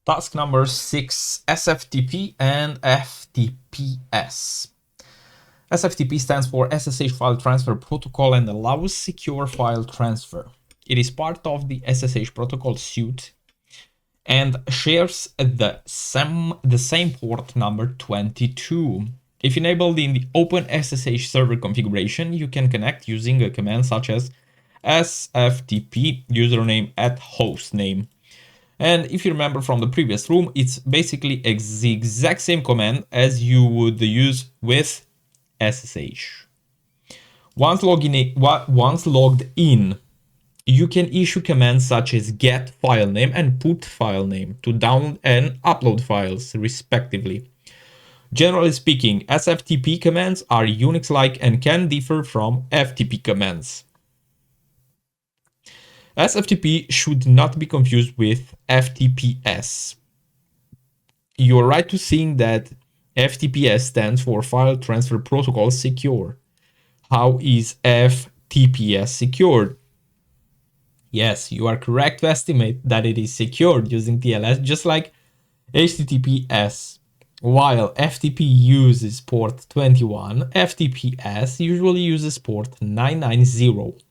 Task number 6, SFTP and FTPS. SFTP stands for SSH File Transfer Protocol and allows secure file transfer. It is part of the SSH protocol suite and shares the same port number 22. If enabled in the Open SSH server configuration, you can connect using a command such as SFTP username at hostname. And if you remember from the previous room, it's basically the exact same command as you would use with SSH. Once logged in, you can issue commands such as get file name and put file name to download and upload files, respectively. Generally speaking, SFTP commands are Unix-like and can differ from FTP commands. SFTP should not be confused with FTPS. You are right to think that FTPS stands for File Transfer Protocol Secure. How is FTPS secured? Yes, you are correct to estimate that it is secured using TLS, just like HTTPS. While FTP uses port 21, FTPS usually uses port 990.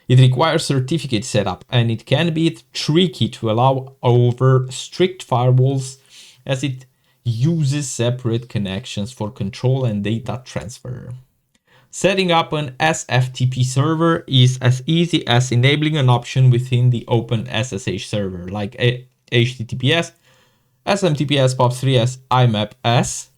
It requires certificate setup, and it can be tricky to allow over strict firewalls as it uses separate connections for control and data transfer. Setting up an SFTP server is as easy as enabling an option within the Open SSH server, like HTTPS, SMTPS, POP3S, IMAP-S,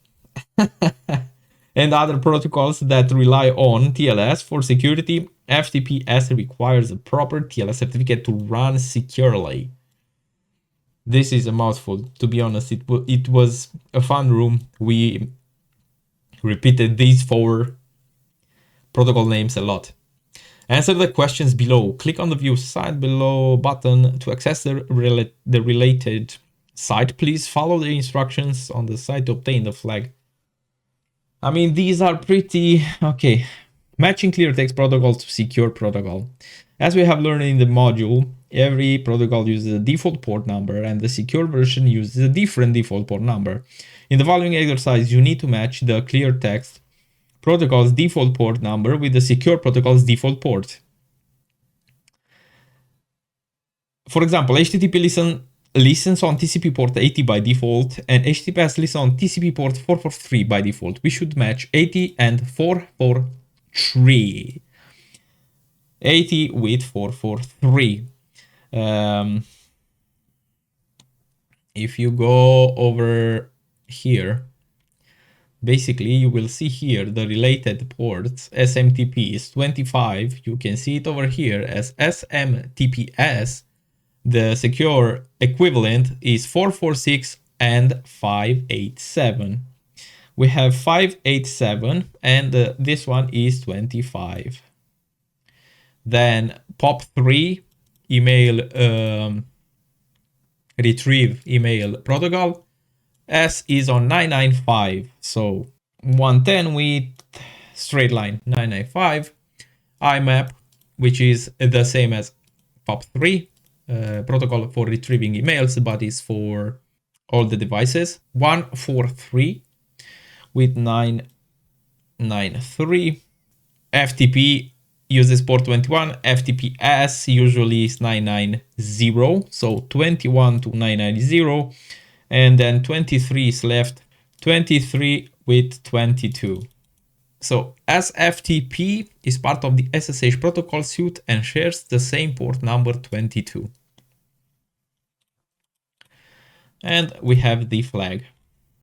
and other protocols that rely on TLS for security. FTPS requires a proper TLS certificate to run securely. This is a mouthful. To be honest, it was a fun room. We repeated these 4 protocol names a lot. Answer the questions below. Click on the view site below button to access the related site. Please follow the instructions on the site to obtain the flag. I mean, these are pretty okay. Matching clear text protocol to secure protocol. As we have learned in the module, every protocol uses a default port number and the secure version uses a different default port number. In the following exercise, you need to match the clear text protocol's default port number with the secure protocol's default port. For example, HTTP listens on TCP port 80 by default, and HTTPS listens on TCP port 443 by default. We should match 80 and 443. 80 with 443. If you go over here, basically you will see here the related ports. SMTP is 25. You can see it over here as SMTPS. The secure equivalent is 446 and 587. We have 587 and this one is 25. Then POP3 email retrieve email protocol. S is on 995. So 110 with straight line 995. IMAP, which is the same as POP3. Protocol for retrieving emails, but is for all the devices. 143 with 993. FTP uses port 21. FTPS usually is 990. So 21 to 990. And then 23 is left. 23 with 22. So SFTP is part of the SSH protocol suite and shares the same port number 22. And we have the flag.